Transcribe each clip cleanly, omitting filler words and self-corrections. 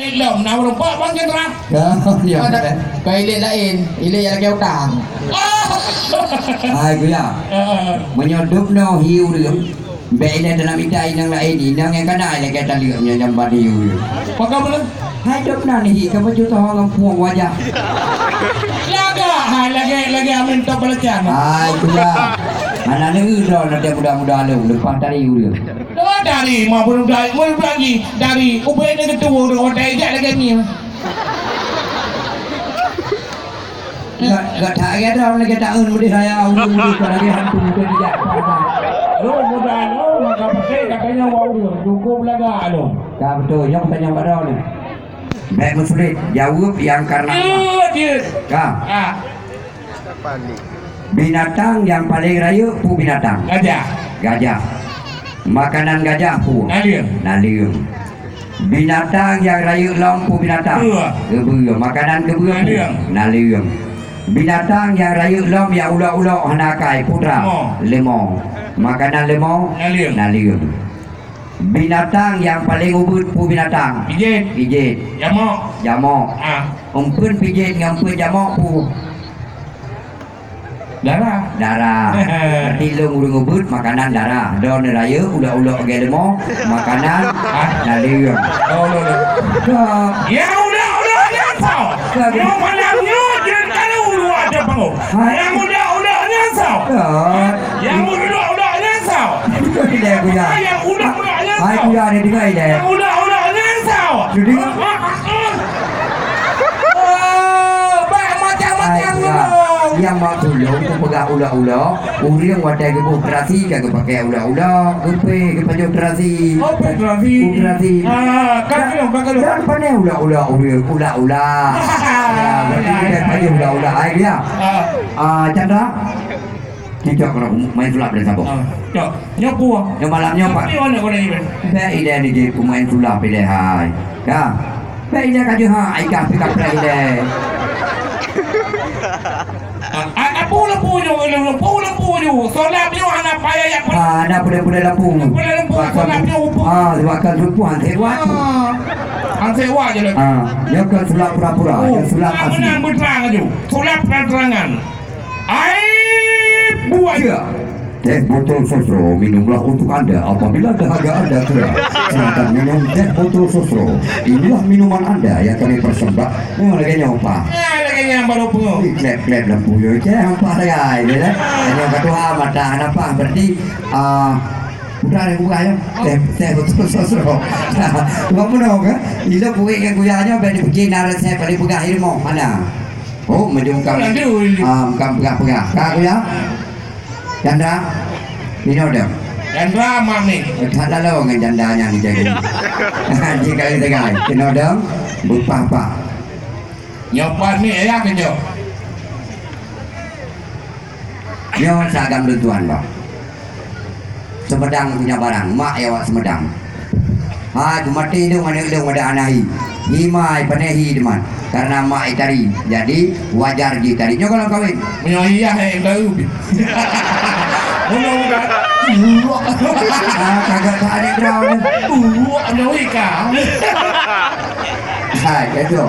itlom na rumpa bang Chandra. Ya. Kau ilik lain, ilik yang lagi utang. Hai kuya. Menyodop no hiu dia. Baiklah dalam idai nang lain ni nang yang kana lagi kata liuknya jambat hiu. Pakai mana? Hai dop na ni kamu juta orang puang wajah. Laga, hai lagi amin tak belajar. Hai kuya. Anak ni dah nanti muda-muda lu lepas tadi hiu dia. Dari mau budak lagi dari ubah ni ketua orang dah lagi ni. Gak tak ada orang lagi tak muda saya muda lagi hantu muda dia. Lo muda lo maka pakai katanya wow dia cukup laga lo. Dah betul yang tanya pada ni. Baik musulit jawab yang karena dia. Kah? Ah. Binatang yang paling raya pu binatang. Gajah. Makanan gajah pu nalium. Binatang yang raya long pu binatang. Gebur. Makanan gebur nalium. Binatang yang raya long yang ular-ular hanakai putra lemong. Makanan lemong nalium. Binatang yang paling ubud pu binatang pijit. Jamok. Umpun pijit ngampun jamok pu darah. Tilung urung ubud makanan darah. Don raya ulah-ulah ge lemong makanan nalium. Ya udah nyasau. Yang malamnya dia kalau ulu ada bangun. Yang udah nyasau. Yang udah nyasau. Tidak punya. Yang udah nyasau. Hai punya ada dengar ini. Yang udah nyasau. Jadi yang mak tulung tu pegang ular-ular, urang wadah ke operasi ke pakai ular-ular, ke pakai operasi. Operasi. Kan Dan pandai ular-ular ular-ular. Berarti kita pakai ular-ular ai dia. Chandra. Kita kena main sulap dah sabuk. Cok, nyopu. Yang malamnya pak. Ni mana kau ni? Saya ide ni dia pemain sulap ide hai. Ya. Saya ide kaje ha, ikah pikap ide. Lampu solat ni anak payah yang ada pada lampu. Sebabkan lampu hantewa. Hantewa je lagi. Dia kan sulap pura-pura, dia sulap asli. Menang berterang aja. Sulap terangan. Buat je. Teh botol sosro minumlah untuk Anda apabila dahaga Anda kurang. Silakan minum teh botol sosro. Inilah minuman Anda yang kami persembah. Lagi nyopa. Yang baru pengu. Klep lampu yo je hampa lagi ni lah. Yang kedua mata apa berarti udah ada buka ya. Teh botol sosro. Kamu tahu ke? Ilo buik yang kuyanya bagi pergi naras saya balik buka ilmu mana? Oh, menjungkam. Pegah. Kau ya? Chandra, ini ada. Chandra mami. Tak lalu dengan candanya ni jadi. Jika kita gay, ini ada. Apa? Nyopan ni ayah kerja. Nyo sagam tuan bang. Semedang punya barang, mak ya wak semedang. Mati itu mana ada anahi. Himai panehi teman. Karena mak itari, jadi wajar di tari. Nyo kalau kawin. Menyohiyah yang tahu. Bukan. Kagak tak ada draw. Menyohika. Itu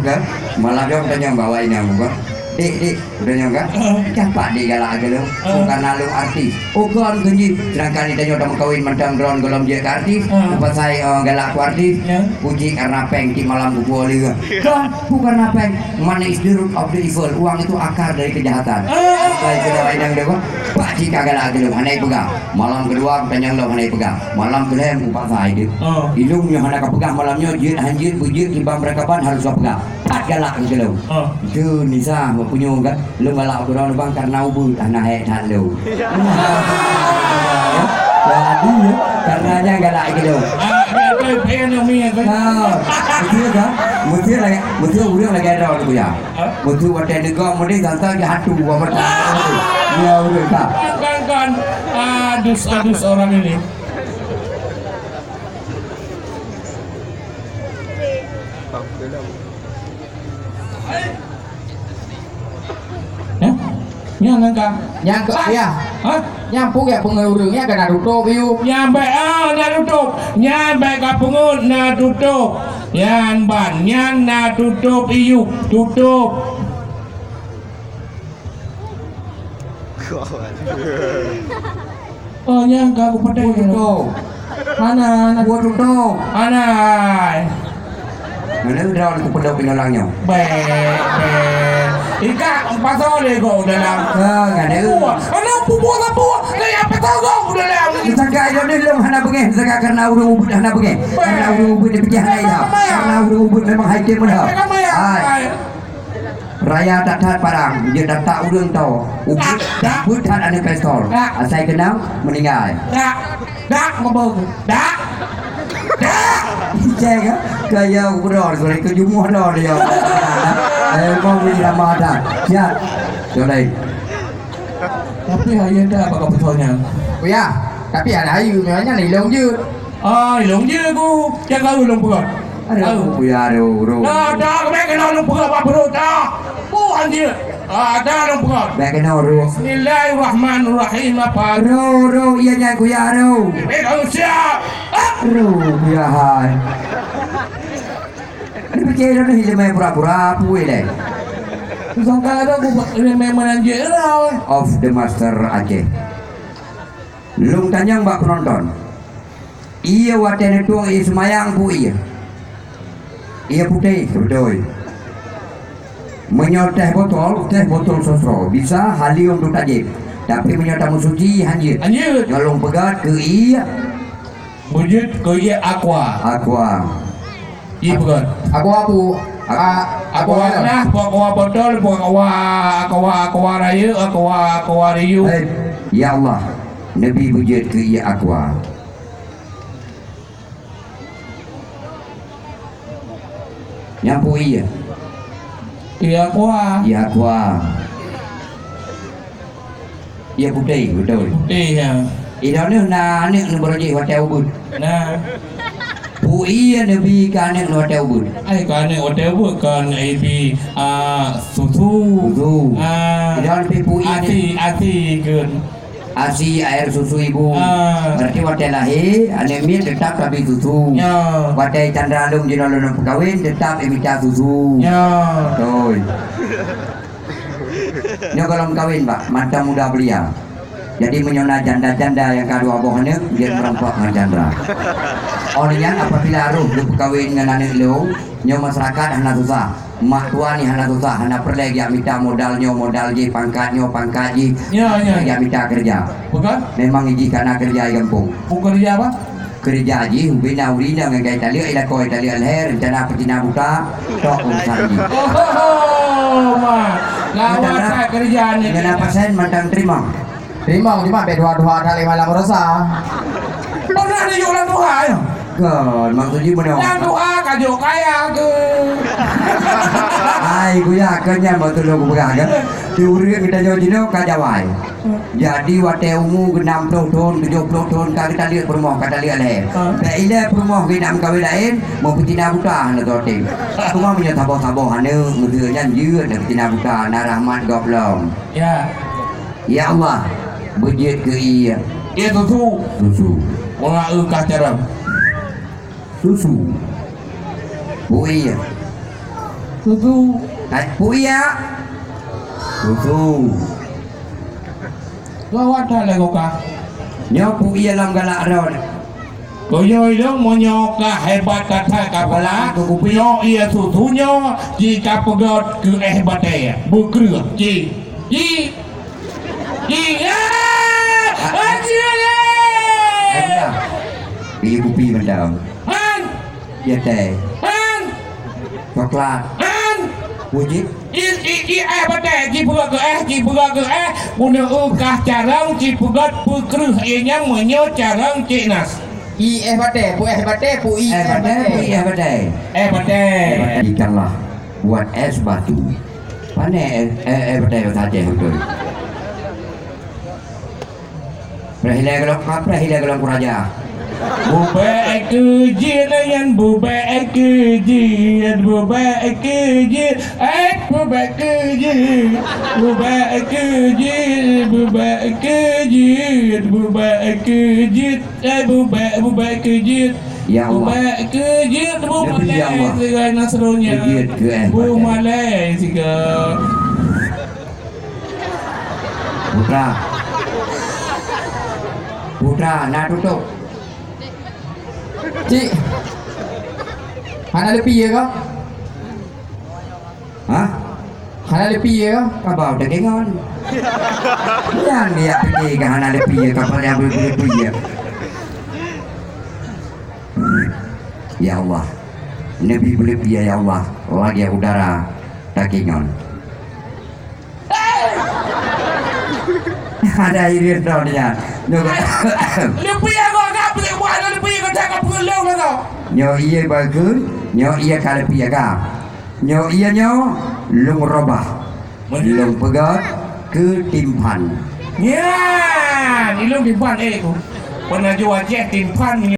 kan. Malah dia tanya bawa ini aku kan. Dik, udah nyangka? Siapa dik galak aja lo? Bukan lalu artis. Kan genji. Sedangkan ditanya udah kawin macam drone golong dia ke artis. Apa saya galak aku artis? Puji karena peng di malam buku oli kan? Bukan apa money is the root of the evil. Uang itu akar dari kejahatan. Baik kita lain dia kan? Pak jika galak aja lo, hanai pegang. Malam kedua tanya lo hanai pegang. Malam kedua empat saya dia. Ilmunya hanai pegang malamnya jin hanjir bujir timbang mereka ban harus pegang. Pat galak aja lo. Itu Nisa punya kan lu galak orang bang karena ubud tanah head lu. Jadi karenanya galak gitu. Mesti urang lagi ada tu ya. Mesti wadah negara mesti santai ke hatu apa tak. Ya urang tak. Kan adus orang ini. Yang kan? Yang ke ya. Yang punya pengurungnya kena tutup view. Nyampe nak tutup. Nyampe ke pengut nak tutup. Yan ban, yan na tutup iu, tutup. Oh, yan gago pa tayo. Tutup. Mana Buat tutup. Anay. Mana dah aku pedok pinolangnya. Ika, ang pasol ko dalam. Enggak ada. Ano bubuh kaya pasol ko dalam. Saka ayo ni long hana bege, saka karena urung ubud hana bege. Karena urung ubud dipikir hai dah. Karena urung ubud memang hai ke dah. Hai. Raya tak parang, dia tak urung tau. Ubud tak ada pistol. Asai kenal meninggal. Dak mabog. Dak. Cek kaya urang sore ke jumuh dah dia. Mau beli nama dah. Ya. Jolai. Tapi ayah dah apa betulnya? Oh ya, tapi ada ayu memangnya ni long je. Long je aku. Jangan kau long perut. Aduh, ya aduh. Dah, mereka nak long perut apa perut dah. Anjir. Dah long perut. Baik kena ru. Bismillahirrahmanirrahim apa? Ru, iya nya ku ya ru. Kau siap? Ru, ya hai. Ini percaya dah hilang main pura-pura apa ini? Sangka ada aku memang anjir lah. Of the Master Aceh. Lung tanyang mbak penonton. Iya watan itu semayang pu iya. Iya putih betul. Menyoteh botol, teh botol sosro bisa hali untuk tajib. Tapi menyoteh musuci hanjir. Anjir. Nyolong pegat ke iya. Wujud ke iya aqua. Aqua. Iya bukan. Aku Nah, aqua botol, aqua raya, aqua riu. Ya Allah, Nabi wujud ke iya aqua. Nyampu iya. Iya aqua. Ya aqua. Ya putih betul. Iya. Ida ni na ni beroji hotel ubud. Nah, Pu iya Nabi kan ni hotel ubud. ai kan hotel bukan IP susu. Susu. Ida ni pu iya ni Asi kan. asi air susu ibu. Berarti hotel lahir, anemia tetap tapi susu. Ya. Hotel Chandra Alum Jinalun Pekawin tetap emita susu. Ya. Betul. Ini kalau kawin pak, mata muda belia. Jadi menyona janda-janda yang kedua bohongnya dia merempok dengan janda. Orangnya apabila aruh lu kawin dengan anak lu, nyo masyarakat hana susah. Mak tua ni hana susah, hana perlu dia minta modalnya, modal je pangkat je. Ya. Dia minta kerja. Bukan? Memang iji karena kerja di kampung. Bukan kerja apa? Kerja je, bina urina dengan gaya tali, ila koi tali alher, rencana petina buta, tok urusan je. Oh, mak. Lawan saya kerjaan ni. Kenapa saya mantan terima? Terima dua-dua kali malam rasa. Pernah ni jualan doa ya? Kan, maksudnya mana? Yang doa kajuk kaya ke. Ai, gue yakin yang betul aku beragam. Diuri kita jauh jino kajawai. Jadi wate umu 60 ton, 70 ton kita lihat permoh kata lihat leh. Bila permoh kita kawin lain, mau petina buta nak totim. Cuma punya tabah-tabah hane, mudahnya jauh nak petina buta, narahmat goblong. Ya. Ya Allah, bejit ke iya. Ia susu. Susu. Orang kah cara. Susu. Bu iya. Susu. Bu iya. Susu. Lawat dah lah kau kah. Nyopu iya lam galak ron. Kau yoi dong menyokah hebat kata kapala. Kau ia susunya jika pegot ke hebat dia. Bergerak. Ji. Anjir. Pilih kopi mendam. Han. Ya teh. Han. Coklat. Han. Wujud. Bate ji pegat ke guna ukah carang ji pegat pekreuh ianya menyo carang cinas. Bate, pu Badai. Bate. Ikanlah buat es batu. Pane badai saja betul. Perahila kalau kuraja. Bubek kejir yang bubek kejir bubek kejir bubek kejir bubek kejir bubek kejir bubek kejir bubek kejir Ya Allah. Baik ke je tu Ya Malay Allah. dengan Nasronya. Ya ke Bu Malay juga. Putra nak tutup. Cik. Hana lebih ya kau? Hah? Hana lebih ya kau? Kabau dah kengon. Yang dia pergi ke hana lepi ya kapal yang berlepi ya. Ya Allah. Nabi berlepi ya Allah. Lagi udara tak kengon. Ada air tau dia. Lepi aku agak pergi buat lepi kau cakap perlu lah kau. Nyo iya bagus, nyo iya kalepi ya kau. Nyo iya nyo lung robah. Lung pegat ke timpan. Ya, ni lu timpan tu. Pernah jual jet timpan ni.